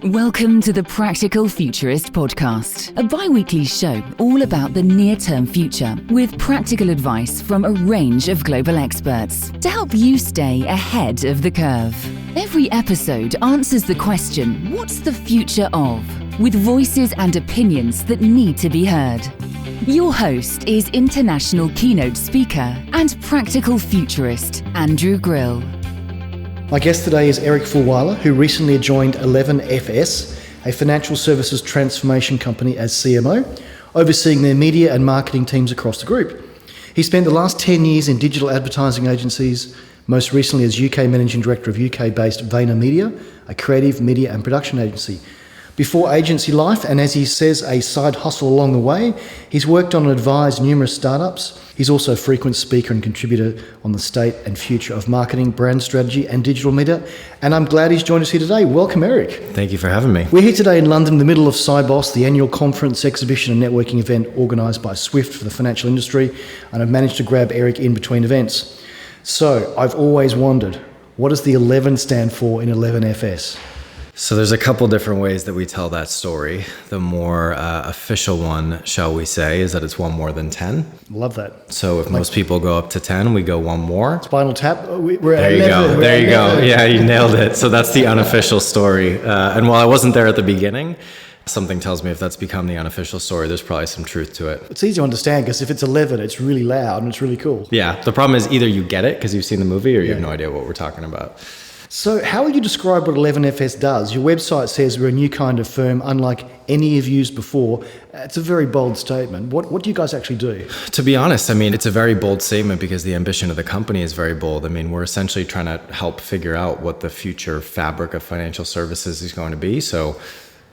Welcome to the Practical Futurist podcast, a bi-weekly show all about the near-term future with practical advice from a range of global experts to help you stay ahead of the curve. Every episode answers the question, what's the future of? With voices and opinions that need to be heard. Your host is international keynote speaker and practical futurist, Andrew Grill. My guest today is Eric Fulwiler, who recently joined 11FS, a financial services transformation company, as CMO, overseeing their media and marketing teams across the group. He spent the last 10 years in digital advertising agencies, most recently as UK Managing Director of UK-based VaynerMedia, a creative media and production agency. Before agency life, and as he says, a side hustle along the way, he's worked on and advised numerous startups. He's also a frequent speaker and contributor on the state and future of marketing, brand strategy and digital media. And I'm glad he's joined us here today. Welcome, Eric. Thank you for having me. We're here today in London, in the middle of Cybos, the annual conference, exhibition and networking event organised by Swift for the financial industry. And I've managed to grab Eric in between events. So I've always wondered, what does the 11 stand for in 11FS? So there's a couple different ways that we tell that story. The more official one, shall we say, is that it's one more than 10. Love that. So if most people go up to 10, we go one more. Spinal Tap. We're there you go. There you go. Yeah, you nailed it. So that's the unofficial story. And while I wasn't there at the beginning, something tells me if that's become the unofficial story, there's probably some truth to it. It's easy to understand because if it's 11, it's really loud and it's really cool. Yeah. The problem is either you get it because you've seen the movie or you have no idea what we're talking about. So how would you describe what 11FS does? Your website says we're a new kind of firm, unlike any you've used before. It's a very bold statement. What do you guys actually do? To be honest, I mean, it's a very bold statement because the ambition of the company is very bold. I mean, we're essentially trying to help figure out what the future fabric of financial services is going to be. So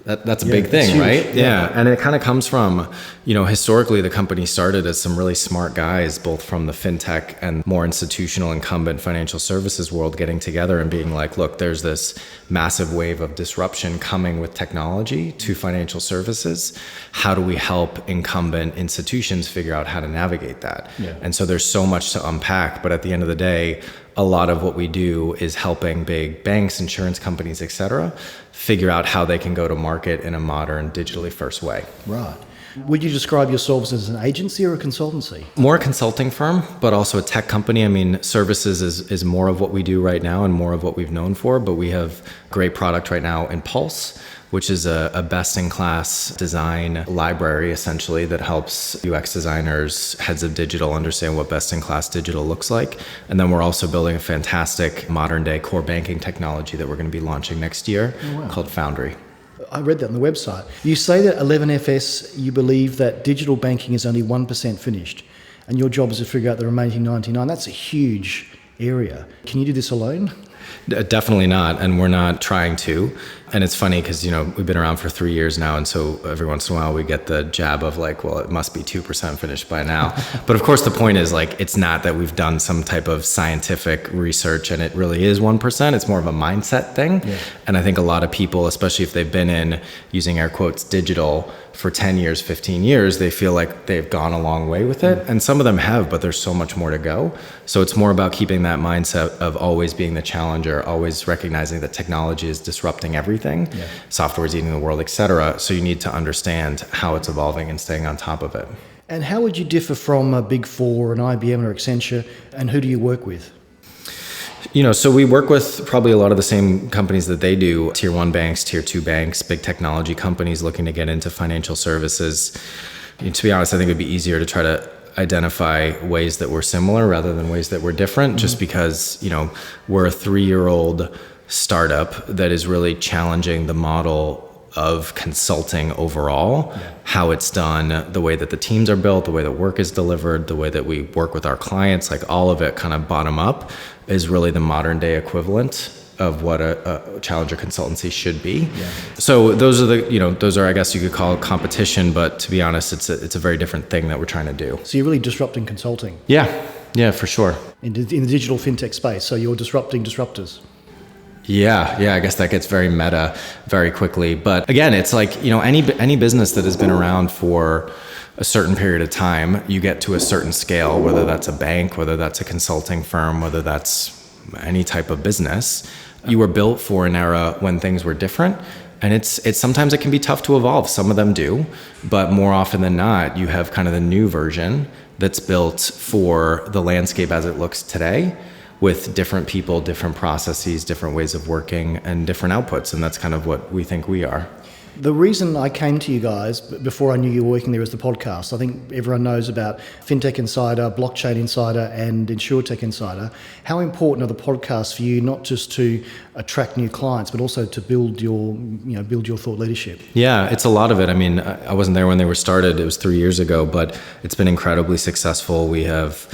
that's a big thing, right? Yeah. And it kind of comes from, historically the company started as some really smart guys, both from the fintech and more institutional incumbent financial services world getting together and being like, look, there's this massive wave of disruption coming with technology to financial services. How do we help incumbent institutions figure out how to navigate that? Yeah. And so there's so much to unpack, but at the end of the day, a lot of what we do is helping big banks, insurance companies, et cetera, figure out how they can go to market in a modern, digitally first way. Right. Would you describe yourselves as an agency or a consultancy? More a consulting firm, but also a tech company. I mean, services is more of what we do right now and more of what we've known for, but we have great product right now in Pulse, which is a best-in-class design library, essentially, that helps UX designers, heads of digital, understand what best-in-class digital looks like. And then we're also building a fantastic modern-day core banking technology that we're going to be launching next year called Foundry. I read that on the website. You say that 11FS, you believe that digital banking is only 1% finished, and your job is to figure out the remaining 99%. That's a huge area. Can you do this alone? Definitely not, and we're not trying to. And it's funny because, we've been around for 3 years now, and so every once in a while we get the jab of like, well, it must be 2% finished by now. But of course the point is like, it's not that we've done some type of scientific research and it really is 1%. It's more of a mindset thing. Yeah. And I think a lot of people, especially if they've been in, using air quotes, digital for 10 years, 15 years, they feel like they've gone a long way with it. And some of them have, but there's so much more to go. So it's more about keeping that mindset of always being the challenger, always recognizing that technology is disrupting everything. Software is eating the world, etc. So you need to understand how it's evolving and staying on top of it. And how would you differ from a Big Four or an IBM or Accenture, and who do you work with? So we work with probably a lot of the same companies that they do, tier 1 banks, tier 2 banks, big technology companies looking to get into financial services. To be honest, I think it'd be easier to try to identify ways that we're similar rather than ways that we're different, just because, we're a 3-year-old startup that is really challenging the model of consulting overall, how it's done, the way that the teams are built, the way that work is delivered, the way that we work with our clients, like all of it kind of bottom up is really the modern day equivalent of what a challenger consultancy should be. Yeah. So those are, I guess you could call it competition, but to be honest, it's a very different thing that we're trying to do. So you're really disrupting consulting. Yeah, for sure. In the digital fintech space, so you're disrupting disruptors. Yeah, I guess that gets very meta very quickly. But again, it's like, any business that has been around for a certain period of time, you get to a certain scale, whether that's a bank, whether that's a consulting firm, whether that's any type of business, you were built for an era when things were different. And it's sometimes it can be tough to evolve. Some of them do, but more often than not, you have kind of the new version that's built for the landscape as it looks today, with different people, different processes, different ways of working, and different outputs. And that's kind of what we think we are. The reason I came to you guys before I knew you were working there was the podcast. I think everyone knows about FinTech Insider, Blockchain Insider, and InsurTech Insider. How important are the podcasts for you, not just to attract new clients, but also to build your thought leadership? Yeah, it's a lot of it. I mean, I wasn't there when they were started. It was 3 years ago, but it's been incredibly successful. We have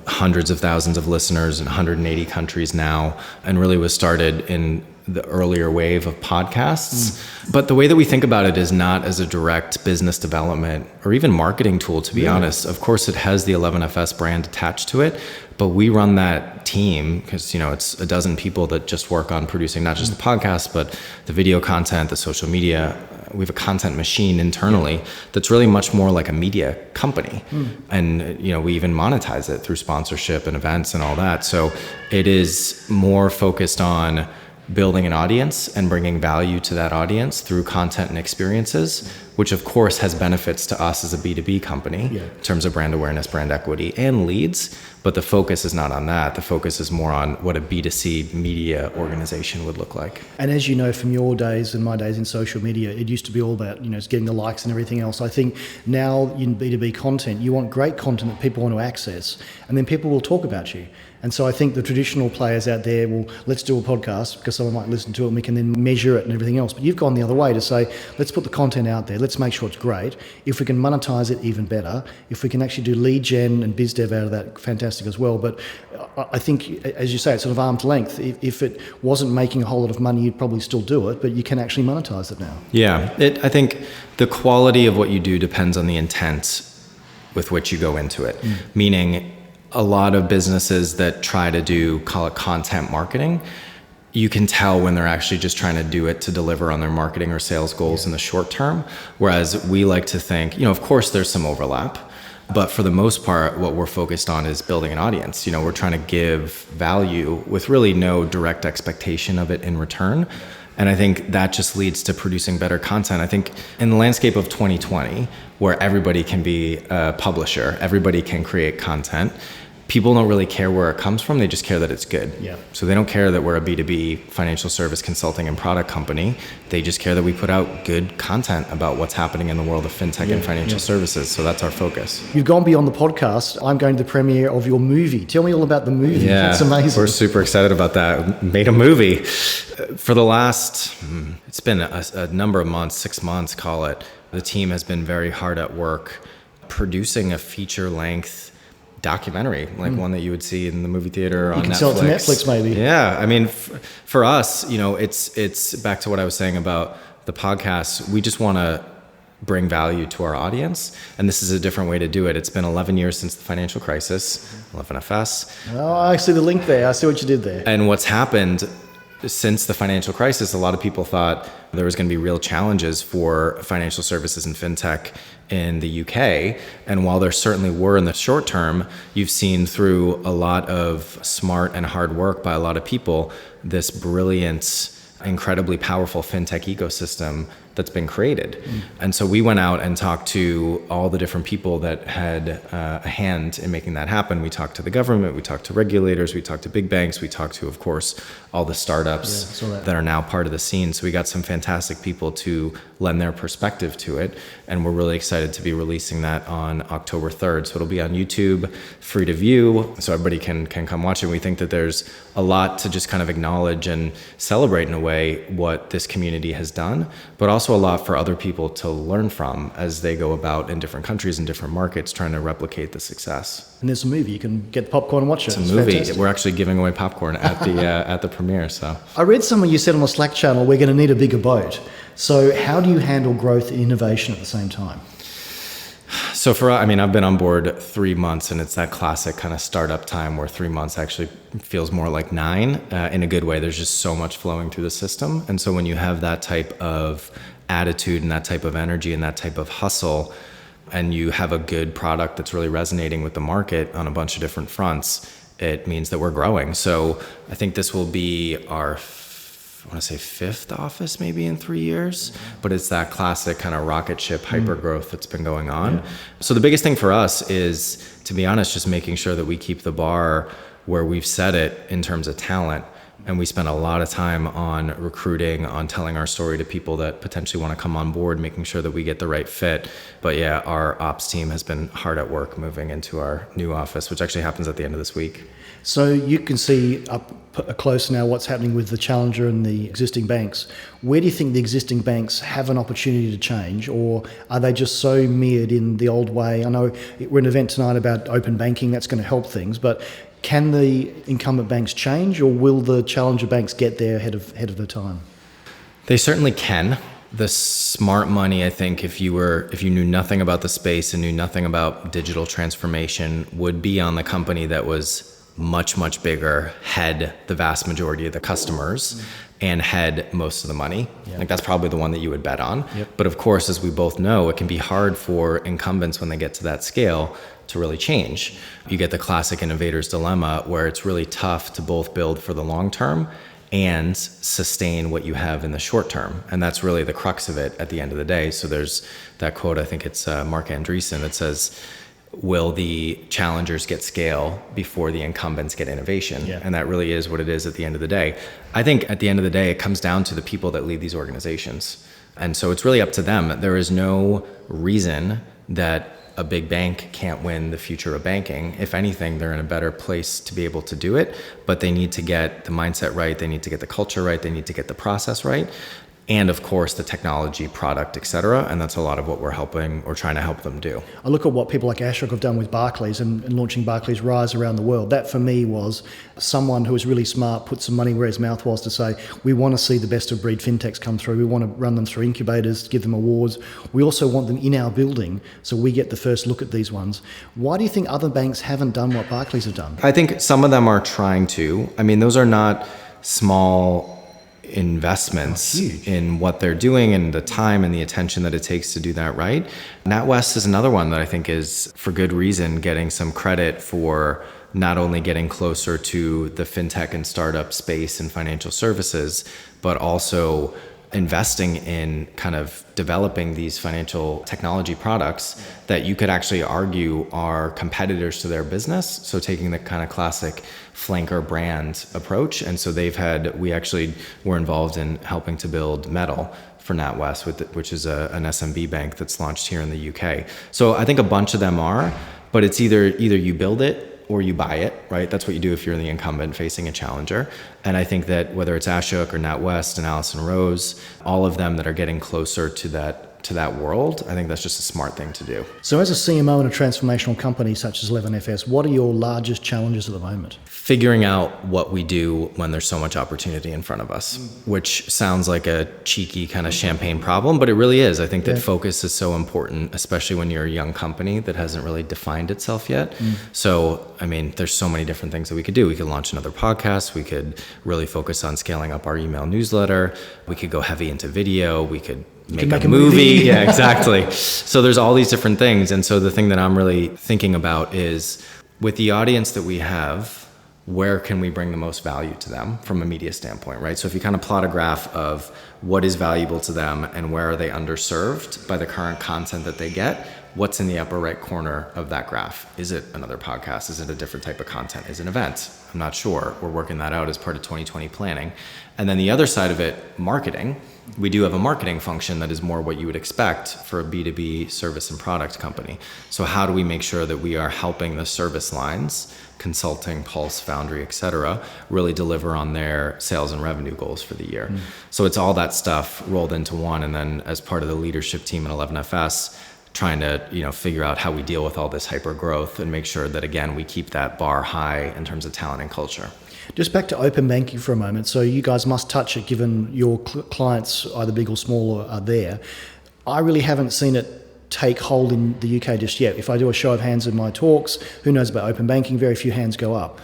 hundreds of thousands of listeners in 180 countries now, and really was started in the earlier wave of podcasts. But the way that we think about it is not as a direct business development or even marketing tool, to be honest. Of course, it has the 11FS brand attached to it, but we run that team because, it's a dozen people that just work on producing not just the podcast, but the video content, the social media. We have a content machine internally that's really much more like a media company. And, we even monetize it through sponsorship and events and all that. So it is more focused on building an audience and bringing value to that audience through content and experiences, which of course has benefits to us as a B2B company in terms of brand awareness, brand equity, and leads. But the focus is not on that. The focus is more on what a B2C media organization would look like. And as you know from your days and my days in social media, it used to be all about, getting the likes and everything else. I think now in B2B content, you want great content that people want to access, and then people will talk about you. And so I think the traditional players out there will, let's do a podcast because someone might listen to it and we can then measure it and everything else. But you've gone the other way to say, let's put the content out there. Let's make sure it's great. If we can monetize it, even better. If we can actually do lead gen and biz dev out of that, fantastic as well. But I think, as you say, it's sort of arm's length. If it wasn't making a whole lot of money, you'd probably still do it, but you can actually monetize it now. Yeah, I think the quality of what you do depends on the intent with which you go into it. Meaning, a lot of businesses that try to call it content marketing, you can tell when they're actually just trying to do it to deliver on their marketing or sales goals in the short term. Whereas we like to think, of course there's some overlap, but for the most part, what we're focused on is building an audience. We're trying to give value with really no direct expectation of it in return. And I think that just leads to producing better content. I think in the landscape of 2020, where everybody can be a publisher, everybody can create content, people don't really care where it comes from. They just care that it's good. Yeah. So they don't care that we're a B2B financial service consulting and product company. They just care that we put out good content about what's happening in the world of fintech and financial services. So that's our focus. You've gone beyond the podcast. I'm going to the premiere of your movie. Tell me all about the movie. Yeah, it's amazing. We're super excited about that. Made a movie. For the last, it's been a number of months, 6 months, call it. The team has been very hard at work producing a feature-length documentary, like one that you would see in the movie theater on Netflix. You can sell it to Netflix, maybe. Yeah, I mean, for us, it's back to what I was saying about the podcast. We just want to bring value to our audience, and this is a different way to do it. It's been 11 years since the financial crisis, 11FS. Oh, I see the link there. I see what you did there. And what's happened since the financial crisis, a lot of people thought there was going to be real challenges for financial services and fintech in the UK. And while there certainly were in the short term, you've seen through a lot of smart and hard work by a lot of people, this brilliant, incredibly powerful fintech ecosystem that's been created. And so we went out and talked to all the different people that had a hand in making that happen. We talked to the government, we talked to regulators, we talked to big banks, we talked to, of course, all the startups that are now part of the scene. So we got some fantastic people to lend their perspective to it. And we're really excited to be releasing that on October 3rd. So it'll be on YouTube, free to view, so everybody can come watch it. We think that there's a lot to just kind of acknowledge and celebrate in a way what this community has done, but also a lot for other people to learn from as they go about in different countries and different markets trying to replicate the success. And there's a movie. You can get popcorn and watch it. It's a movie. Fantastic. We're actually giving away popcorn at the at the premiere. So I read somewhere you said on a Slack channel, we're going to need a bigger boat. So how do you handle growth and innovation at the same time? So I've been on board 3 months, and it's that classic kind of startup time where 3 months actually feels more like 9 in a good way. There's just so much flowing through the system. And so when you have that type of attitude and that type of energy and that type of hustle, and you have a good product that's really resonating with the market on a bunch of different fronts, it means that we're growing. So I think this will be our, I want to say 5th office maybe in 3 years, but it's that classic kind of rocket ship hyper growth that's been going on. So the biggest thing for us is, to be honest, just making sure that we keep the bar where we've set it in terms of talent. And we spend a lot of time on recruiting, on telling our story to people that potentially want to come on board, making sure that we get the right fit. But yeah, our ops team has been hard at work moving into our new office, which actually happens at the end of this week. So you can see up close now what's happening with the challenger and the existing banks. Where do you think the existing banks have an opportunity to change, or are they just so mired in the old way? I know we're at an event tonight about open banking, that's going to help things, but can the incumbent banks change, or will the challenger banks get there ahead of the time? They certainly can. The smart money, I think, if you knew nothing about the space and knew nothing about digital transformation, would be on the company that was much, much bigger, had the vast majority of the customers, and had most of the money. Like that's probably the one that you would bet on. But of course, as we both know, it can be hard for incumbents when they get to that scale to really change. You get the classic innovator's dilemma where it's really tough to both build for the long term and sustain what you have in the short term. And that's really the crux of it at the end of the day. So there's that quote, I think it's Mark Andreessen, that says, will the challengers get scale before the incumbents get innovation? And that really is what it is at the end of the day. I think at the end of the day, it comes down to the people that lead these organizations. And so it's really up to them. There is no reason that a big bank can't win the future of banking. If anything, they're in a better place to be able to do it, but they need to get the mindset right. They need to get the culture right. They need to get the process right. And of course, the technology, product, et cetera. And that's a lot of what we're helping or trying to help them do. I look at what people like Ashok have done with Barclays and launching Barclays Rise around the world. That for me was someone who was really smart, put some money where his mouth was to say, we want to see the best of breed fintechs come through. We want to run them through incubators, give them awards. We also want them in our building so we get the first look at these ones. Why do you think other banks haven't done what Barclays have done? I think some of them are trying to. I mean, those are not small investments in what they're doing and the time and the attention that it takes to do that right. NatWest is another one that I think is, for good reason, getting some credit for not only getting closer to the fintech and startup space and financial services, but also investing in kind of developing these financial technology products that you could actually argue are competitors to their business. So taking the kind of classic flanker brand approach. And so we actually were involved in helping to build Metal for NatWest, which is an SMB bank that's launched here in the UK. So I think a bunch of them are, but it's either you build it or you buy it, right? That's what you do if you're the incumbent facing a challenger. And I think that whether it's Ashok or NatWest and Allison Rose, all of them that are getting closer to that world, I think that's just a smart thing to do. So as a CMO in a transformational company such as 11FS, what are your largest challenges at the moment? Figuring out what we do when there's so much opportunity in front of us, which sounds like a cheeky kind of champagne problem, but it really is. I think that focus is so important, especially when you're a young company that hasn't really defined itself yet. So, I mean, there's so many different things that we could do. We could launch another podcast. We could really focus on scaling up our email newsletter. We could go heavy into video. We could make a movie. Yeah, exactly. So there's all these different things. And so the thing that I'm really thinking about is, with the audience that we have, where can we bring the most value to them from a media standpoint, right? So if you kind of plot a graph of what is valuable to them and where are they underserved by the current content that they get, what's in the upper right corner of that graph? Is it another podcast? Is it a different type of content? Is it an event? I'm not sure. We're working that out as part of 2020 planning. And then the other side of it, marketing. We do have a marketing function that is more what you would expect for a B2B service and product company. So how do we make sure that we are helping the service lines, consulting, Pulse, Foundry, et cetera, really deliver on their sales and revenue goals for the year? So it's all that stuff rolled into one. And then as part of the leadership team at 11FS, trying to figure out how we deal with all this hyper growth and make sure that, again, we keep that bar high in terms of talent and culture. Just back to open banking for a moment. So you guys must touch it given your clients, either big or small, are there. I really haven't seen it take hold in the UK just yet. If I do a show of hands in my talks, who knows about open banking? Very few hands go up.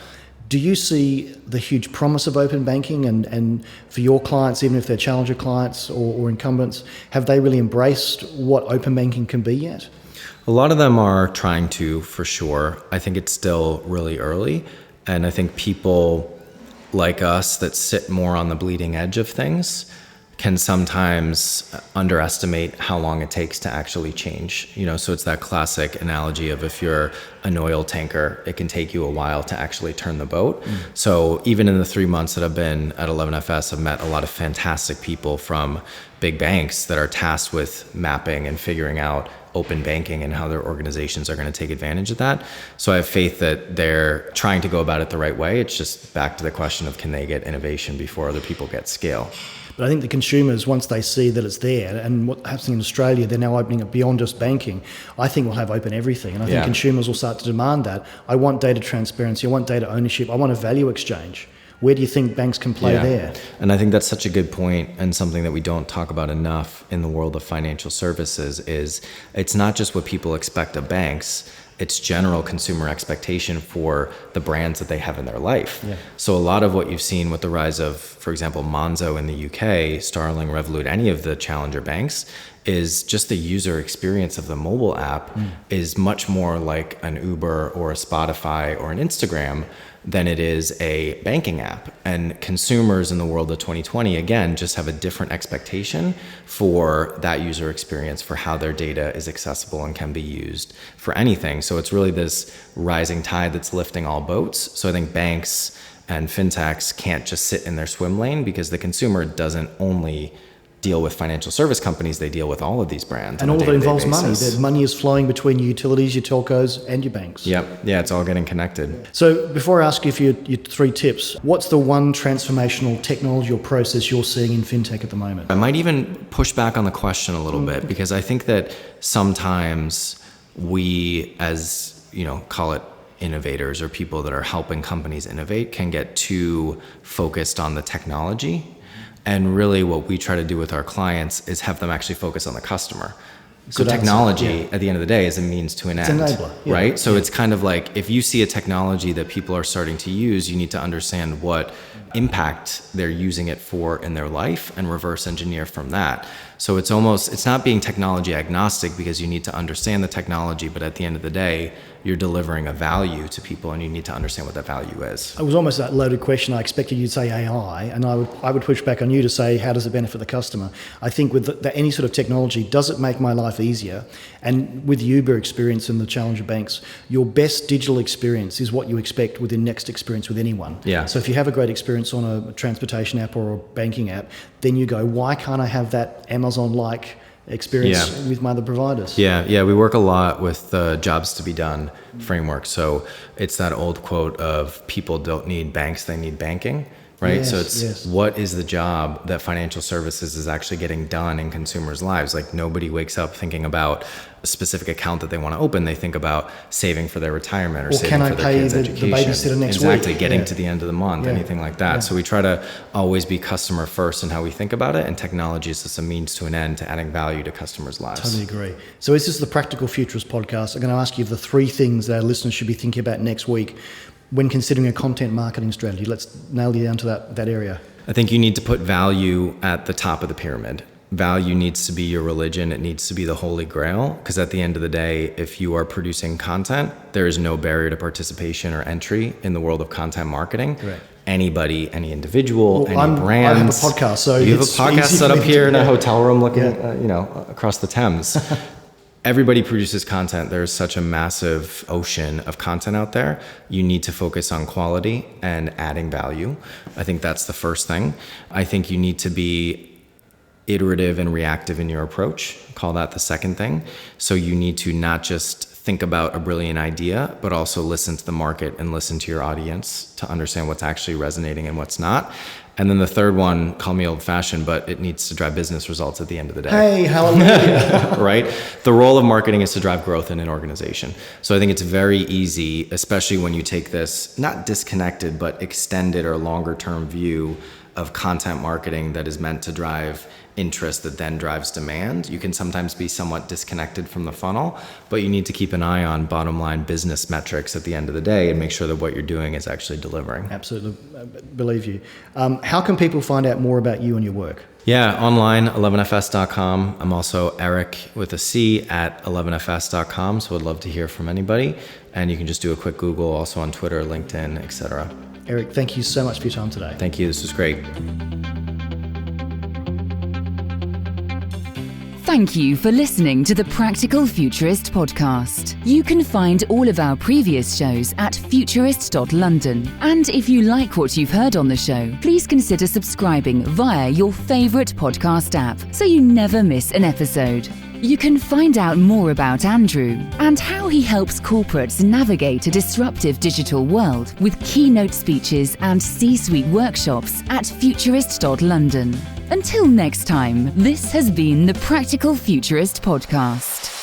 Do you see the huge promise of open banking and for your clients, even if they're challenger clients or incumbents, have they really embraced what open banking can be yet? A lot of them are trying to, for sure. I think it's still really early. And I think people like us that sit more on the bleeding edge of things can sometimes underestimate how long it takes to actually change. So it's that classic analogy of if you're an oil tanker, it can take you a while to actually turn the boat. So even in the 3 months that I've been at 11FS, I've met a lot of fantastic people from big banks that are tasked with mapping and figuring out open banking and how their organizations are going to take advantage of that. So I have faith that they're trying to go about it the right way. It's just back to the question of, can they get innovation before other people get scale? But I think the consumers, once they see that it's there, and what's happening in Australia, they're now opening it beyond just banking. I think we'll have open everything. And I think consumers will start to demand that. I want data transparency. I want data ownership. I want a value exchange. Where do you think banks can play there? And I think that's such a good point, and something that we don't talk about enough in the world of financial services is it's not just what people expect of banks. It's general consumer expectation for the brands that they have in their life. So a lot of what you've seen with the rise of, for example, Monzo in the UK, Starling, Revolut, any of the challenger banks, is just the user experience of the mobile app is much more like an Uber or a Spotify or an Instagram than it is a banking app. And consumers in the world of 2020, again, just have a different expectation for that user experience, for how their data is accessible and can be used for anything. So it's really this rising tide that's lifting all boats. So I think banks and fintechs can't just sit in their swim lane, because the consumer doesn't only deal with financial service companies, they deal with all of these brands. And all of it involves money. The money is flowing between your utilities, your telcos, and your banks. Yeah, it's all getting connected. So before I ask you for your 3 tips, what's the one transformational technology or process you're seeing in fintech at the moment? I might even push back on the question a little bit, because I think that sometimes we, as call it innovators or people that are helping companies innovate, can get too focused on the technology. And really what we try to do with our clients is have them actually focus on the customer. So technology at the end of the day is a means to an end, enabler, right? So it's kind of like, if you see a technology that people are starting to use, you need to understand what impact they're using it for in their life and reverse engineer from that. So it's not being technology agnostic, because you need to understand the technology, but at the end of the day, you're delivering a value to people, and you need to understand what that value is. It was almost that loaded question. I expected you to say AI, and I would push back on you to say, how does it benefit the customer? I think with any sort of technology, does it make my life easier? And with the Uber experience and the challenger banks, your best digital experience is what you expect with the next experience with anyone. So if you have a great experience on a transportation app or a banking app, then you go, why can't I have that Amazon-like experience with my other providers? We work a lot with the jobs to be done framework. So it's that old quote of, people don't need banks, they need banking, right? So it's what is the job that financial services is actually getting done in consumers' lives? Like, nobody wakes up thinking about a specific account that they want to open. They think about saving for their retirement, or saving for their kids' education. The babysitter next week? Exactly, getting to the end of the month, anything like that. So we try to always be customer first in how we think about it, and technology is just a means to an end to adding value to customers' lives. Totally agree. So this is the Practical Futurist podcast. I'm going to ask you the 3 things that our listeners should be thinking about next week when considering a content marketing strategy. Let's nail you down to that area. I think you need to put value at the top of the pyramid. Value needs to be your religion. It needs to be the holy grail, because at the end of the day, if you are producing content, there is no barrier to participation or entry in the world of content marketing. Correct. Anybody, any individual, any brand. I have a podcast, so you have a podcast set up here in a hotel room looking, across the Thames. Everybody produces content. There's such a massive ocean of content out there. You need to focus on quality and adding value. I think that's the first thing. I think you need to be iterative and reactive in your approach. Call that the second thing. So you need to not just think about a brilliant idea, but also listen to the market and listen to your audience to understand what's actually resonating and what's not. And then the third one, call me old-fashioned, but it needs to drive business results at the end of the day. Hey, hallelujah. Right? The role of marketing is to drive growth in an organization. So I think it's very easy, especially when you take this, not disconnected, but extended or longer term view of content marketing that is meant to drive interest that then drives demand. You can sometimes be somewhat disconnected from the funnel, but you need to keep an eye on bottom line business metrics at the end of the day and make sure that what you're doing is actually delivering. Absolutely. Believe you. How can people find out more about you and your work? Yeah, online, 11fs.com. I'm also Eric with a C at 11fs.com, so I'd love to hear from anybody. And you can just do a quick Google, also on Twitter, LinkedIn, etc. Eric, thank you so much for your time today. Thank you. This was great. Thank you for listening to the Practical Futurist podcast. You can find all of our previous shows at futurist.london. And if you like what you've heard on the show, please consider subscribing via your favourite podcast app so you never miss an episode. You can find out more about Andrew and how he helps corporates navigate a disruptive digital world with keynote speeches and C-suite workshops at futurist.london. Until next time, this has been the Practical Futurist podcast.